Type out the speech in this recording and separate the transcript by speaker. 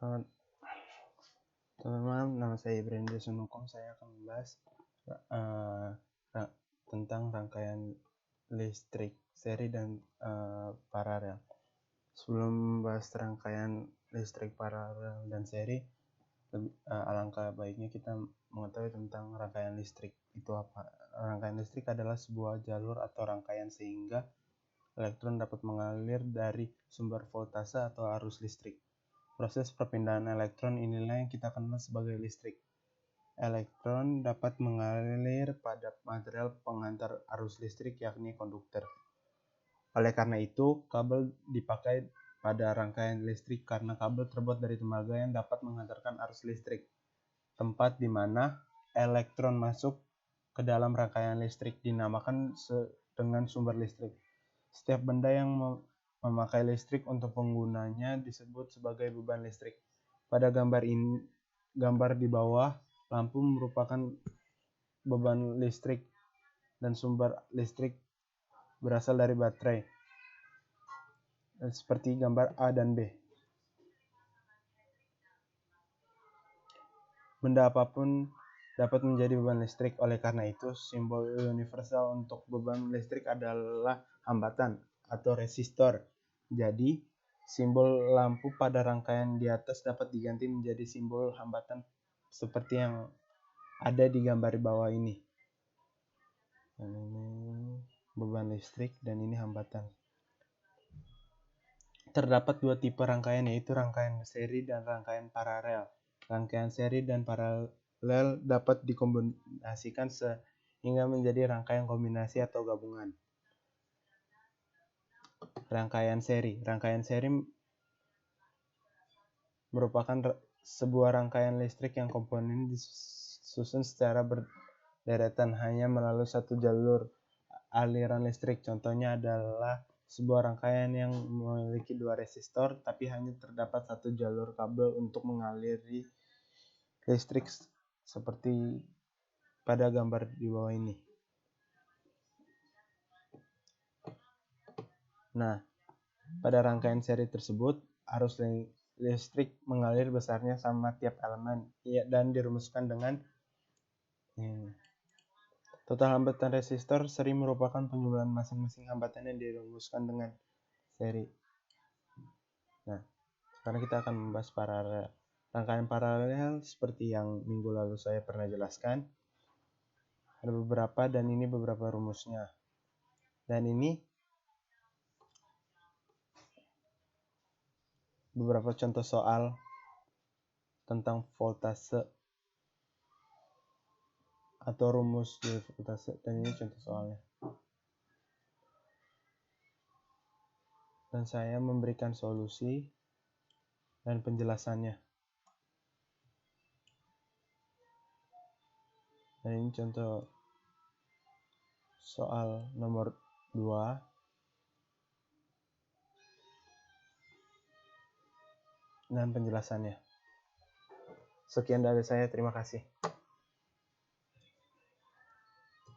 Speaker 1: Selamat malam, nama saya Ibrahim Sunukong. Saya akan membahas tentang rangkaian listrik seri dan paralel. Sebelum membahas rangkaian listrik paralel dan seri, alangkah baiknya kita mengetahui tentang rangkaian listrik itu apa. Rangkaian listrik adalah sebuah jalur atau rangkaian sehingga elektron dapat mengalir dari sumber voltase atau arus listrik. Proses perpindahan elektron inilah yang kita kenal sebagai listrik. Elektron dapat mengalir pada material penghantar arus listrik, yakni konduktor. Oleh karena itu, kabel dipakai pada rangkaian listrik karena kabel terbuat dari tembaga yang dapat menghantarkan arus listrik. Tempat di mana elektron masuk ke dalam rangkaian listrik dinamakan dengan sumber listrik. Setiap benda yang memakai listrik untuk penggunanya disebut sebagai beban listrik. Pada gambar di bawah, lampu merupakan beban listrik dan sumber listrik berasal dari baterai, seperti gambar A dan B. Benda apapun dapat menjadi beban listrik. Oleh karena itu, simbol universal untuk beban listrik adalah hambatan atau resistor. Jadi, simbol lampu pada rangkaian di atas dapat diganti menjadi simbol hambatan seperti yang ada di gambar bawah ini. Ini beban listrik dan ini hambatan. Terdapat dua tipe rangkaian, yaitu rangkaian seri dan rangkaian paralel. Rangkaian seri dan paralel dapat dikombinasikan sehingga menjadi rangkaian kombinasi atau gabungan. Rangkaian seri merupakan sebuah rangkaian listrik yang komponen disusun secara berderetan hanya melalui satu jalur aliran listrik. Contohnya adalah sebuah rangkaian yang memiliki dua resistor, tapi hanya terdapat satu jalur kabel untuk mengaliri listrik, seperti pada gambar di bawah ini. Nah, pada rangkaian seri tersebut, arus listrik mengalir besarnya sama tiap elemen dan dirumuskan dengan total hambatan resistor seri merupakan penjumlahan masing-masing hambatan yang dirumuskan dengan seri. Nah, sekarang kita akan membahas paralel. Rangkaian paralel seperti yang minggu lalu saya pernah jelaskan. Ada beberapa dan ini beberapa rumusnya. Dan ini beberapa contoh soal tentang voltase atau rumus dari voltase, dan ini contoh soalnya. Dan saya memberikan solusi dan penjelasannya. Dan ini contoh soal nomor 2. Dan penjelasannya. Sekian dari saya, terima kasih.